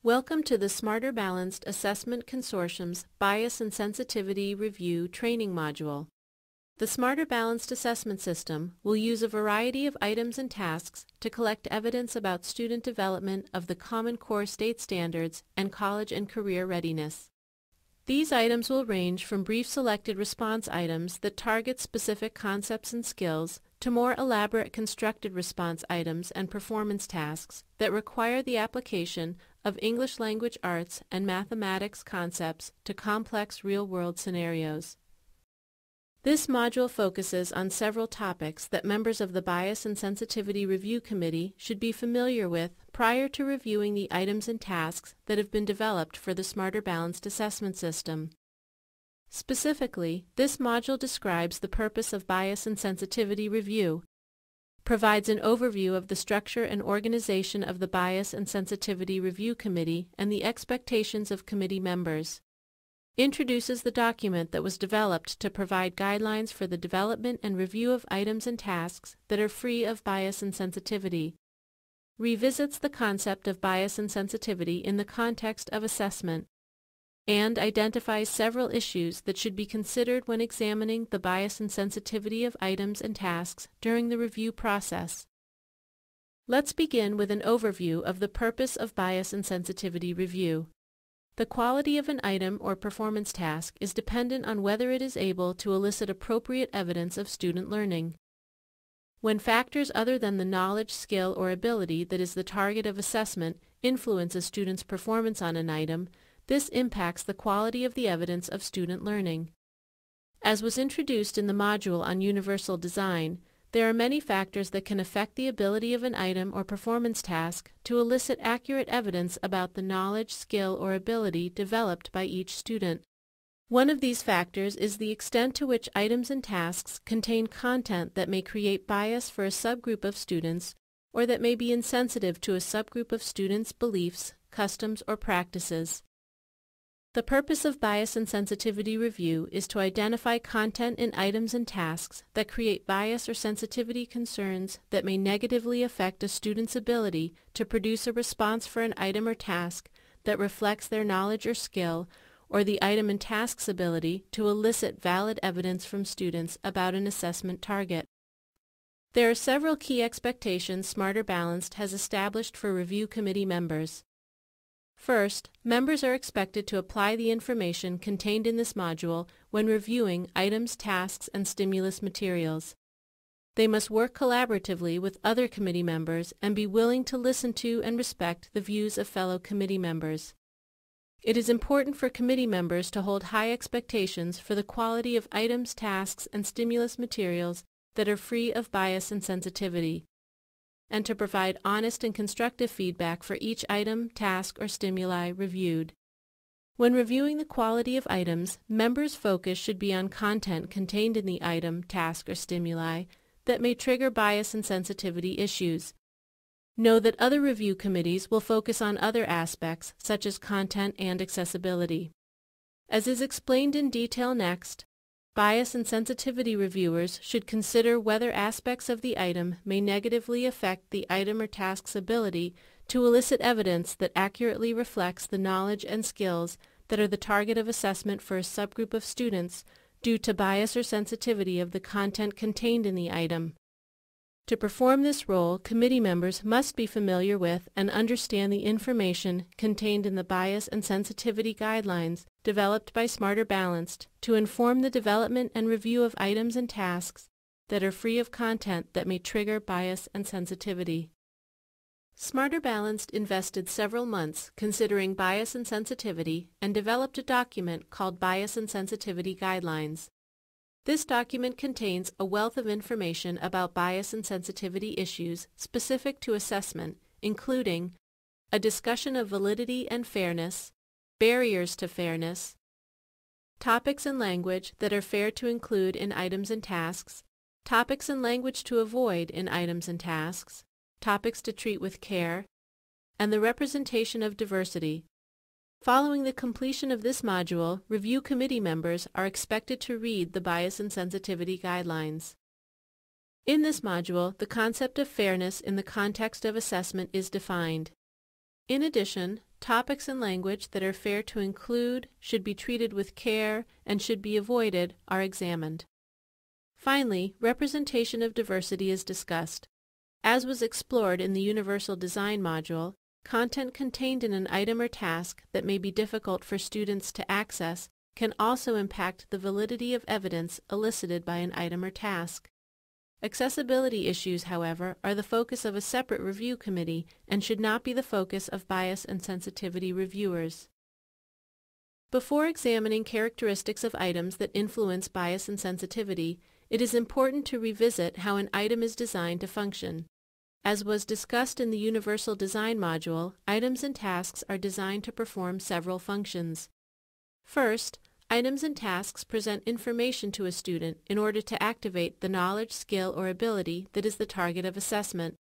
Welcome to the Smarter Balanced Assessment Consortium's Bias and Sensitivity Review training module. The Smarter Balanced Assessment System will use a variety of items and tasks to collect evidence about student development of the Common Core State Standards and college and career readiness. These items will range from brief selected response items that target specific concepts and skills to more elaborate constructed response items and performance tasks that require the application of English language arts and mathematics concepts to complex real-world scenarios. This module focuses on several topics that members of the Bias and Sensitivity Review Committee should be familiar with prior to reviewing the items and tasks that have been developed for the Smarter Balanced Assessment System. Specifically, this module describes the purpose of Bias and Sensitivity Review, provides an overview of the structure and organization of the Bias and Sensitivity Review Committee and the expectations of committee members, introduces the document that was developed to provide guidelines for the development and review of items and tasks that are free of bias and sensitivity, revisits the concept of bias and sensitivity in the context of assessment, and identifies several issues that should be considered when examining the bias and sensitivity of items and tasks during the review process. Let's begin with an overview of the purpose of Bias and Sensitivity Review. The quality of an item or performance task is dependent on whether it is able to elicit appropriate evidence of student learning. When factors other than the knowledge, skill, or ability that is the target of assessment influence a student's performance on an item, this impacts the quality of the evidence of student learning. As was introduced in the module on universal design, there are many factors that can affect the ability of an item or performance task to elicit accurate evidence about the knowledge, skill, or ability developed by each student. One of these factors is the extent to which items and tasks contain content that may create bias for a subgroup of students or that may be insensitive to a subgroup of students' beliefs, customs, or practices. The purpose of Bias and Sensitivity Review is to identify content in items and tasks that create bias or sensitivity concerns that may negatively affect a student's ability to produce a response for an item or task that reflects their knowledge or skill, or the item and task's ability to elicit valid evidence from students about an assessment target. There are several key expectations Smarter Balanced has established for review committee members. First, members are expected to apply the information contained in this module when reviewing items, tasks, and stimulus materials. They must work collaboratively with other committee members and be willing to listen to and respect the views of fellow committee members. It is important for committee members to hold high expectations for the quality of items, tasks, and stimulus materials that are free of bias and sensitivity, and to provide honest and constructive feedback for each item, task, or stimuli reviewed. When reviewing the quality of items, members' focus should be on content contained in the item, task, or stimuli that may trigger bias and sensitivity issues. Know that other review committees will focus on other aspects such as content and accessibility. As is explained in detail next, bias and sensitivity reviewers should consider whether aspects of the item may negatively affect the item or task's ability to elicit evidence that accurately reflects the knowledge and skills that are the target of assessment for a subgroup of students due to bias or sensitivity of the content contained in the item. To perform this role, committee members must be familiar with and understand the information contained in the Bias and Sensitivity Guidelines developed by Smarter Balanced to inform the development and review of items and tasks that are free of content that may trigger bias and sensitivity. Smarter Balanced invested several months considering bias and sensitivity and developed a document called Bias and Sensitivity Guidelines. This document contains a wealth of information about bias and sensitivity issues specific to assessment, including a discussion of validity and fairness, barriers to fairness, topics and language that are fair to include in items and tasks, topics and language to avoid in items and tasks, topics to treat with care, and the representation of diversity. Following the completion of this module, review committee members are expected to read the Bias and Sensitivity Guidelines. In this module, the concept of fairness in the context of assessment is defined. In addition, topics and language that are fair to include, should be treated with care, and should be avoided are examined. Finally, representation of diversity is discussed. As was explored in the Universal Design module, content contained in an item or task that may be difficult for students to access can also impact the validity of evidence elicited by an item or task. Accessibility issues, however, are the focus of a separate review committee and should not be the focus of bias and sensitivity reviewers. Before examining characteristics of items that influence bias and sensitivity, it is important to revisit how an item is designed to function. As was discussed in the Universal Design module, items and tasks are designed to perform several functions. First, items and tasks present information to a student in order to activate the knowledge, skill, or ability that is the target of assessment.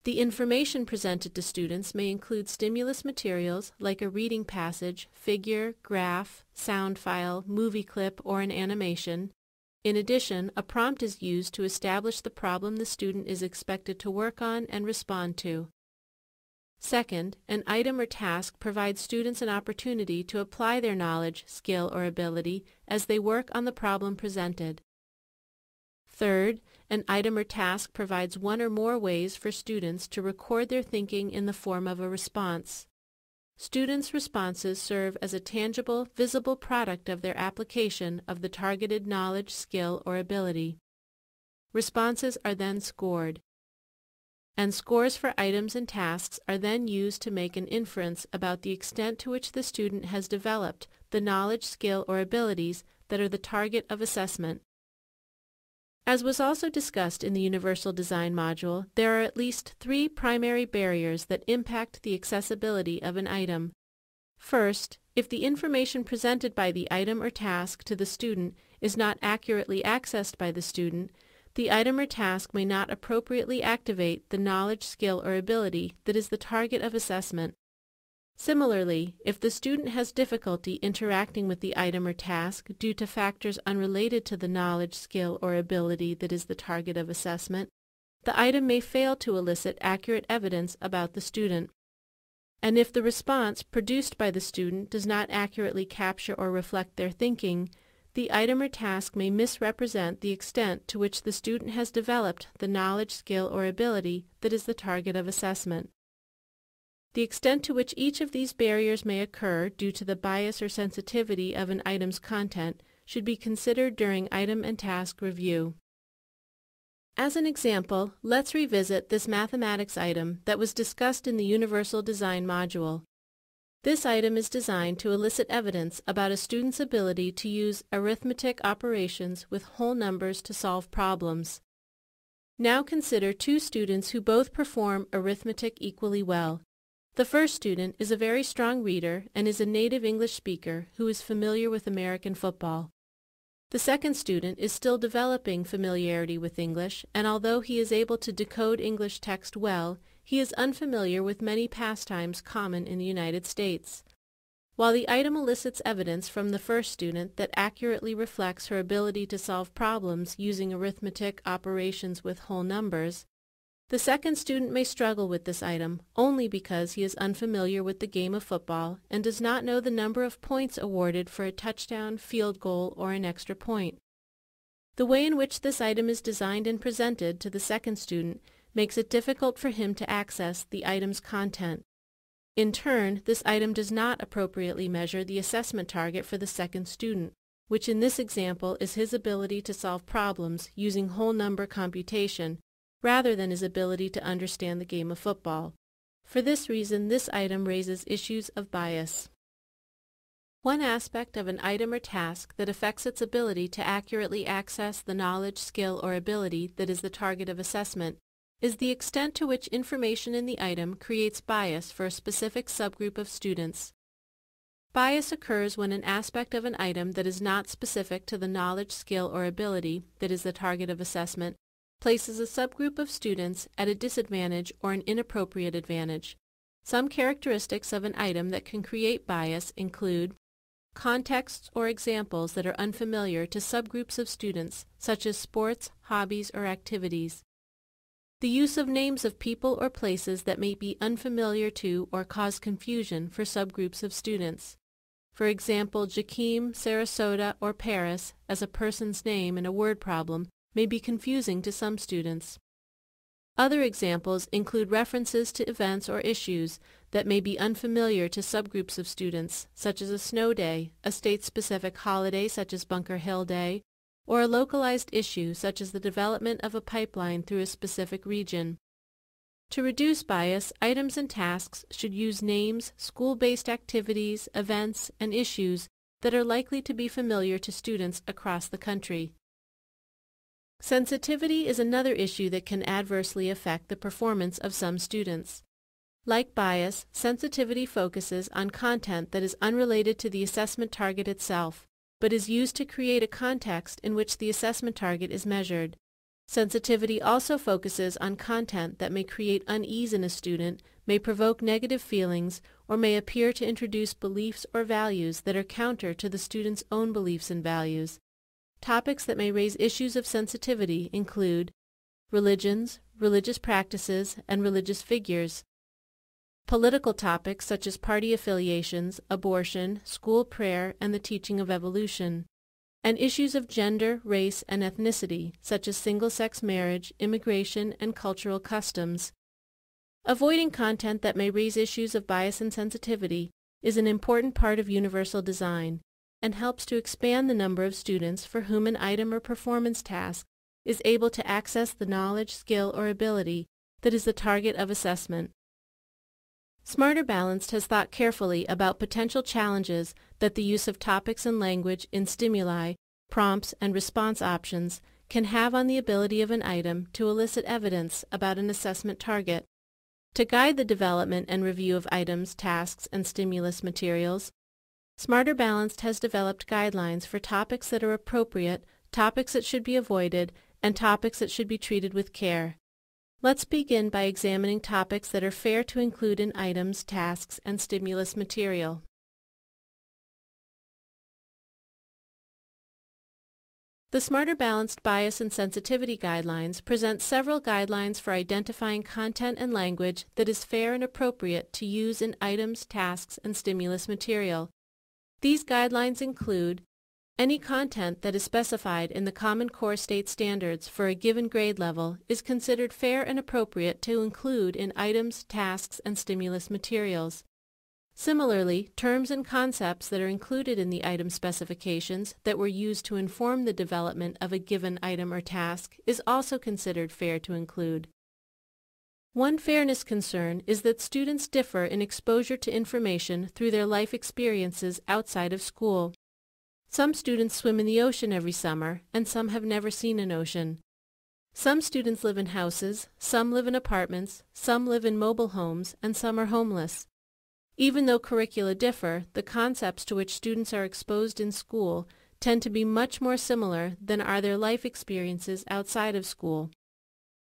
The information presented to students may include stimulus materials like a reading passage, figure, graph, sound file, movie clip, or an animation. In addition, a prompt is used to establish the problem the student is expected to work on and respond to. Second, an item or task provides students an opportunity to apply their knowledge, skill, or ability as they work on the problem presented. Third, an item or task provides one or more ways for students to record their thinking in the form of a response. Students' responses serve as a tangible, visible product of their application of the targeted knowledge, skill, or ability. Responses are then scored, and scores for items and tasks are then used to make an inference about the extent to which the student has developed the knowledge, skill, or abilities that are the target of assessment. As was also discussed in the Universal Design module, there are at least 3 primary barriers that impact the accessibility of an item. First, if the information presented by the item or task to the student is not accurately accessed by the student, the item or task may not appropriately activate the knowledge, skill, or ability that is the target of assessment. Similarly, if the student has difficulty interacting with the item or task due to factors unrelated to the knowledge, skill, or ability that is the target of assessment, the item may fail to elicit accurate evidence about the student. And if the response produced by the student does not accurately capture or reflect their thinking, the item or task may misrepresent the extent to which the student has developed the knowledge, skill, or ability that is the target of assessment. The extent to which each of these barriers may occur due to the bias or sensitivity of an item's content should be considered during item and task review. As an example, let's revisit this mathematics item that was discussed in the Universal Design module. This item is designed to elicit evidence about a student's ability to use arithmetic operations with whole numbers to solve problems. Now consider 2 students who both perform arithmetic equally well. The first student is a very strong reader and is a native English speaker who is familiar with American football. The second student is still developing familiarity with English, and although he is able to decode English text well, he is unfamiliar with many pastimes common in the United States. While the item elicits evidence from the first student that accurately reflects her ability to solve problems using arithmetic operations with whole numbers, the second student may struggle with this item only because he is unfamiliar with the game of football and does not know the number of points awarded for a touchdown, field goal, or an extra point. The way in which this item is designed and presented to the second student makes it difficult for him to access the item's content. In turn, this item does not appropriately measure the assessment target for the second student, which in this example is his ability to solve problems using whole number computation, rather than his ability to understand the game of football. For this reason, this item raises issues of bias. One aspect of an item or task that affects its ability to accurately access the knowledge, skill, or ability that is the target of assessment is the extent to which information in the item creates bias for a specific subgroup of students. Bias occurs when an aspect of an item that is not specific to the knowledge, skill, or ability that is the target of assessment places a subgroup of students at a disadvantage or an inappropriate advantage. Some characteristics of an item that can create bias include contexts or examples that are unfamiliar to subgroups of students, such as sports, hobbies, or activities. the use of names of people or places that may be unfamiliar to or cause confusion for subgroups of students. For example, Jakim, Sarasota, or Paris as a person's name in a word problem may be confusing to some students. Other examples include references to events or issues that may be unfamiliar to subgroups of students, such as a snow day, a state-specific holiday such as Bunker Hill Day, or a localized issue such as the development of a pipeline through a specific region. To reduce bias, items and tasks should use names, school-based activities, events, and issues that are likely to be familiar to students across the country. Sensitivity is another issue that can adversely affect the performance of some students. Like bias, sensitivity focuses on content that is unrelated to the assessment target itself, but is used to create a context in which the assessment target is measured. Sensitivity also focuses on content that may create unease in a student, may provoke negative feelings, or may appear to introduce beliefs or values that are counter to the student's own beliefs and values. Topics that may raise issues of sensitivity include religions, religious practices, and religious figures. Political topics such as party affiliations, abortion, school prayer, and the teaching of evolution. And issues of gender, race, and ethnicity, such as single-sex marriage, immigration, and cultural customs. Avoiding content that may raise issues of bias and sensitivity is an important part of universal design and helps to expand the number of students for whom an item or performance task is able to access the knowledge, skill, or ability that is the target of assessment. Smarter Balanced has thought carefully about potential challenges that the use of topics and language in stimuli, prompts, and response options can have on the ability of an item to elicit evidence about an assessment target. To guide the development and review of items, tasks, and stimulus materials, Smarter Balanced has developed guidelines for topics that are appropriate, topics that should be avoided, and topics that should be treated with care. Let's begin by examining topics that are fair to include in items, tasks, and stimulus material. The Smarter Balanced Bias and Sensitivity Guidelines present several guidelines for identifying content and language that is fair and appropriate to use in items, tasks, and stimulus material. These guidelines include any content that is specified in the Common Core State Standards for a given grade level is considered fair and appropriate to include in items, tasks, and stimulus materials. Similarly, terms and concepts that are included in the item specifications that were used to inform the development of a given item or task is also considered fair to include. One fairness concern is that students differ in exposure to information through their life experiences outside of school. Some students swim in the ocean every summer, and some have never seen an ocean. Some students live in houses, some live in apartments, some live in mobile homes, and some are homeless. Even though curricula differ, the concepts to which students are exposed in school tend to be much more similar than are their life experiences outside of school.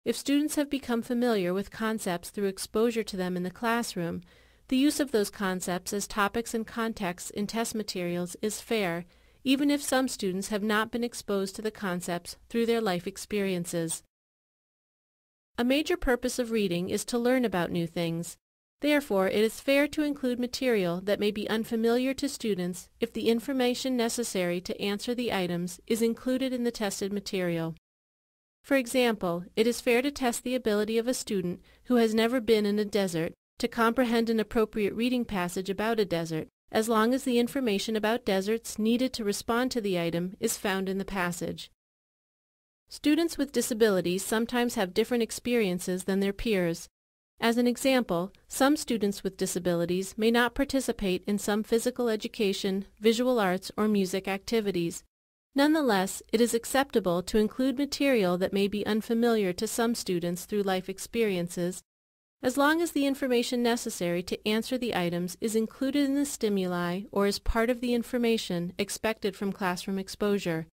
If students have become familiar with concepts through exposure to them in the classroom, the use of those concepts as topics and contexts in test materials is fair, even if some students have not been exposed to the concepts through their life experiences. A major purpose of reading is to learn about new things. Therefore, it is fair to include material that may be unfamiliar to students if the information necessary to answer the items is included in the tested material. For example, it is fair to test the ability of a student who has never been in a desert to comprehend an appropriate reading passage about a desert, as long as the information about deserts needed to respond to the item is found in the passage. Students with disabilities sometimes have different experiences than their peers. As an example, some students with disabilities may not participate in some physical education, visual arts, or music activities. Nonetheless, it is acceptable to include material that may be unfamiliar to some students through life experiences, as long as the information necessary to answer the items is included in the stimuli or is part of the information expected from classroom exposure.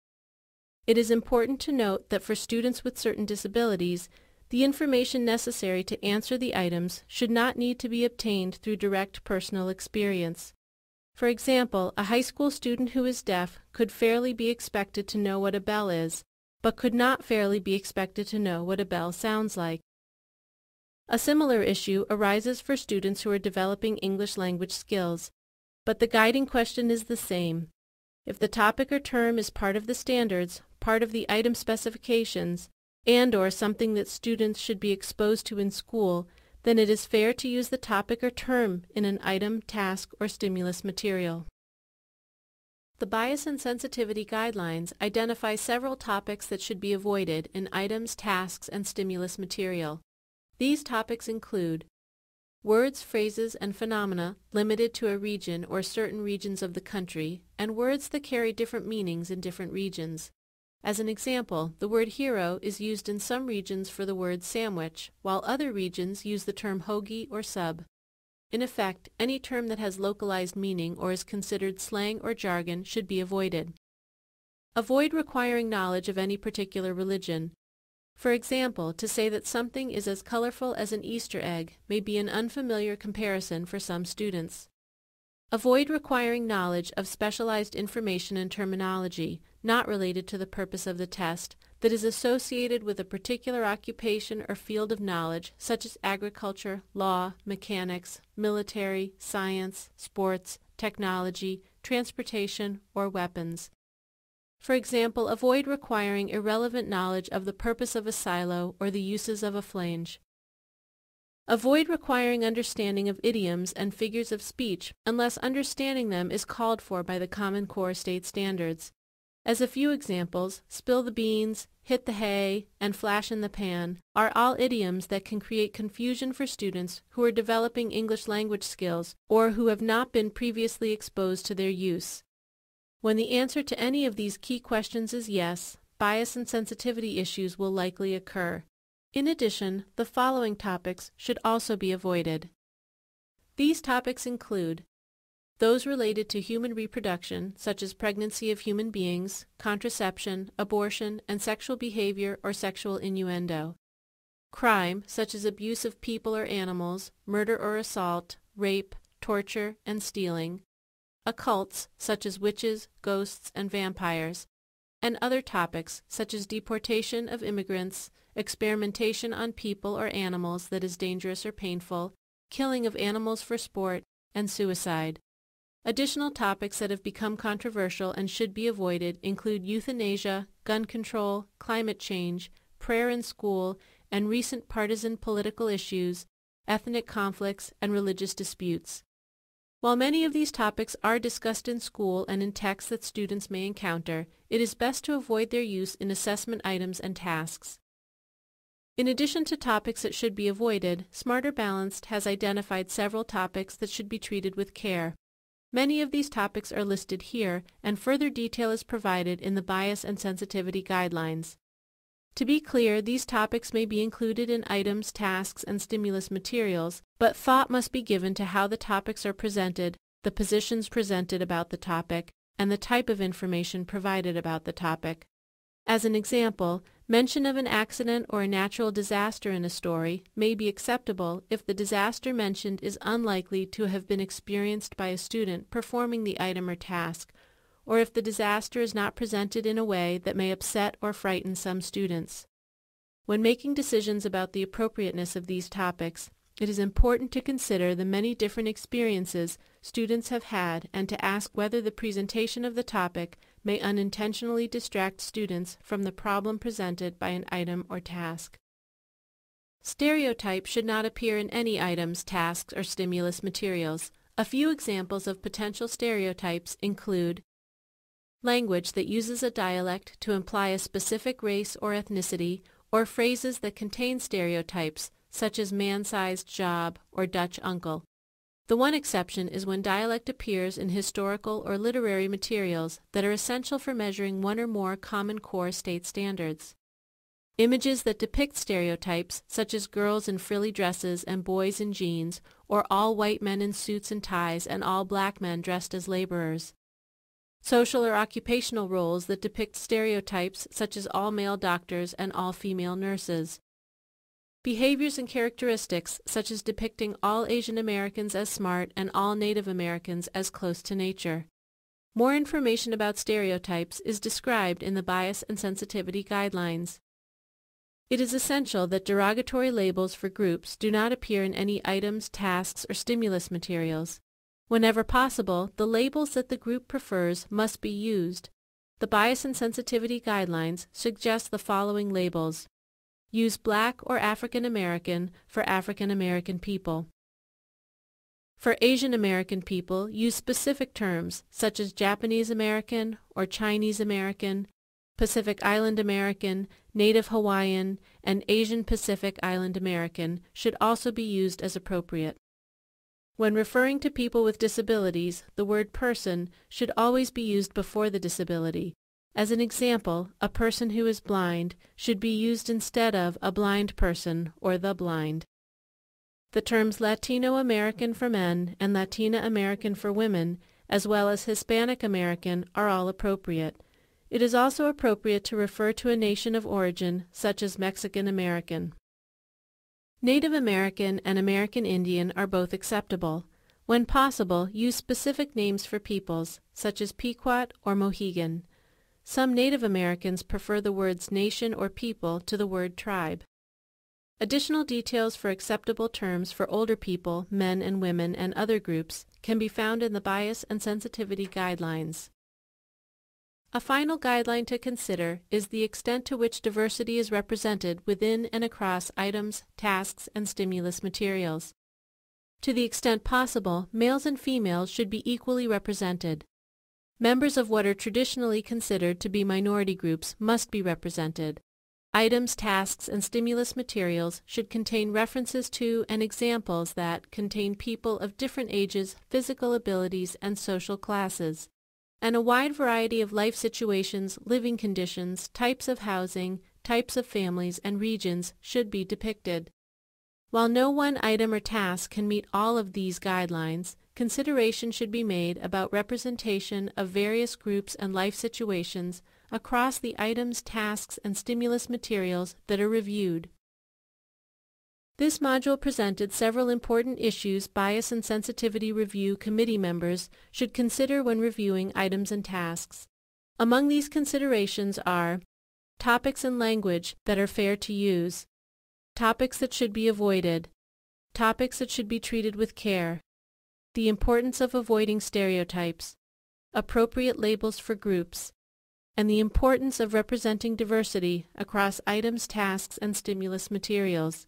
It is important to note that for students with certain disabilities, the information necessary to answer the items should not need to be obtained through direct personal experience. For example, a high school student who is deaf could fairly be expected to know what a bell is, but could not fairly be expected to know what a bell sounds like. A similar issue arises for students who are developing English language skills, but the guiding question is the same. If the topic or term is part of the standards, part of the item specifications, and/or something that students should be exposed to in school, then it is fair to use the topic or term in an item, task, or stimulus material. The Bias and Sensitivity Guidelines identify several topics that should be avoided in items, tasks, and stimulus material. These topics include words, phrases, and phenomena limited to a region or certain regions of the country, and words that carry different meanings in different regions. As an example, the word hero is used in some regions for the word sandwich, while other regions use the term hoagie or sub. In effect, any term that has localized meaning or is considered slang or jargon should be avoided. Avoid requiring knowledge of any particular religion. For example, to say that something is as colorful as an Easter egg may be an unfamiliar comparison for some students. Avoid requiring knowledge of specialized information and terminology, not related to the purpose of the test, that is associated with a particular occupation or field of knowledge, such as agriculture, law, mechanics, military, science, sports, technology, transportation, or weapons. For example, avoid requiring irrelevant knowledge of the purpose of a silo or the uses of a flange. Avoid requiring understanding of idioms and figures of speech unless understanding them is called for by the Common Core state standards. As a few examples, spill the beans, hit the hay, and flash in the pan are all idioms that can create confusion for students who are developing English language skills or who have not been previously exposed to their use. When the answer to any of these key questions is yes, bias and sensitivity issues will likely occur. In addition, the following topics should also be avoided. These topics include those related to human reproduction, such as pregnancy of human beings, contraception, abortion, and sexual behavior or sexual innuendo. Crime, such as abuse of people or animals, murder or assault, rape, torture, and stealing. Occults, such as witches, ghosts, and vampires, and other topics such as deportation of immigrants, experimentation on people or animals that is dangerous or painful, killing of animals for sport, and suicide. Additional topics that have become controversial and should be avoided include euthanasia, gun control, climate change, prayer in school, and recent partisan political issues, ethnic conflicts, and religious disputes. While many of these topics are discussed in school and in texts that students may encounter, it is best to avoid their use in assessment items and tasks. In addition to topics that should be avoided, Smarter Balanced has identified several topics that should be treated with care. Many of these topics are listed here, and further detail is provided in the Bias and Sensitivity Guidelines. To be clear, these topics may be included in items, tasks, and stimulus materials, but thought must be given to how the topics are presented, the positions presented about the topic, and the type of information provided about the topic. As an example, mention of an accident or a natural disaster in a story may be acceptable if the disaster mentioned is unlikely to have been experienced by a student performing the item or task, or if the disaster is not presented in a way that may upset or frighten some students. When making decisions about the appropriateness of these topics, it is important to consider the many different experiences students have had and to ask whether the presentation of the topic may unintentionally distract students from the problem presented by an item or task. Stereotypes should not appear in any items, tasks, or stimulus materials. A few examples of potential stereotypes include language that uses a dialect to imply a specific race or ethnicity, or phrases that contain stereotypes, such as man-sized job or Dutch uncle. The one exception is when dialect appears in historical or literary materials that are essential for measuring one or more Common Core state standards. Images that depict stereotypes, such as girls in frilly dresses and boys in jeans, or all white men in suits and ties and all black men dressed as laborers. Social or occupational roles that depict stereotypes such as all male doctors and all female nurses. Behaviors and characteristics such as depicting all Asian Americans as smart and all Native Americans as close to nature. More information about stereotypes is described in the Bias and Sensitivity Guidelines. It is essential that derogatory labels for groups do not appear in any items, tasks, or stimulus materials. Whenever possible, the labels that the group prefers must be used. The Bias and Sensitivity Guidelines suggest the following labels. Use Black or African American for African American people. For Asian American people, use specific terms such as Japanese American or Chinese American, Pacific Island American, Native Hawaiian, and Asian Pacific Island American should also be used as appropriate. When referring to people with disabilities, the word person should always be used before the disability. As an example, a person who is blind should be used instead of a blind person or the blind. The terms Latino American for men and Latina American for women, as well as Hispanic American, are all appropriate. It is also appropriate to refer to a nation of origin, such as Mexican American. Native American and American Indian are both acceptable. When possible, use specific names for peoples, such as Pequot or Mohegan. Some Native Americans prefer the words nation or people to the word tribe. Additional details for acceptable terms for older people, men and women, and other groups can be found in the Bias and Sensitivity Guidelines. A final guideline to consider is the extent to which diversity is represented within and across items, tasks, and stimulus materials. To the extent possible, males and females should be equally represented. Members of what are traditionally considered to be minority groups must be represented. Items, tasks, and stimulus materials should contain references to and examples that contain people of different ages, physical abilities, and social classes, and a wide variety of life situations, living conditions, types of housing, types of families, and regions should be depicted. While no one item or task can meet all of these guidelines, consideration should be made about representation of various groups and life situations across the items, tasks, and stimulus materials that are reviewed. This module presented several important issues Bias and Sensitivity Review Committee members should consider when reviewing items and tasks. Among these considerations are topics and language that are fair to use, topics that should be avoided, topics that should be treated with care, the importance of avoiding stereotypes, appropriate labels for groups, and the importance of representing diversity across items, tasks, and stimulus materials.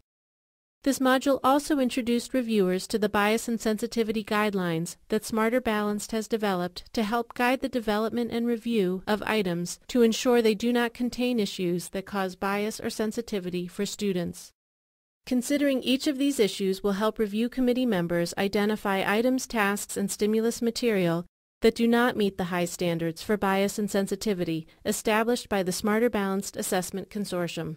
This module also introduced reviewers to the Bias and Sensitivity Guidelines that Smarter Balanced has developed to help guide the development and review of items to ensure they do not contain issues that cause bias or sensitivity for students. Considering each of these issues will help review committee members identify items, tasks, and stimulus material that do not meet the high standards for bias and sensitivity established by the Smarter Balanced Assessment Consortium.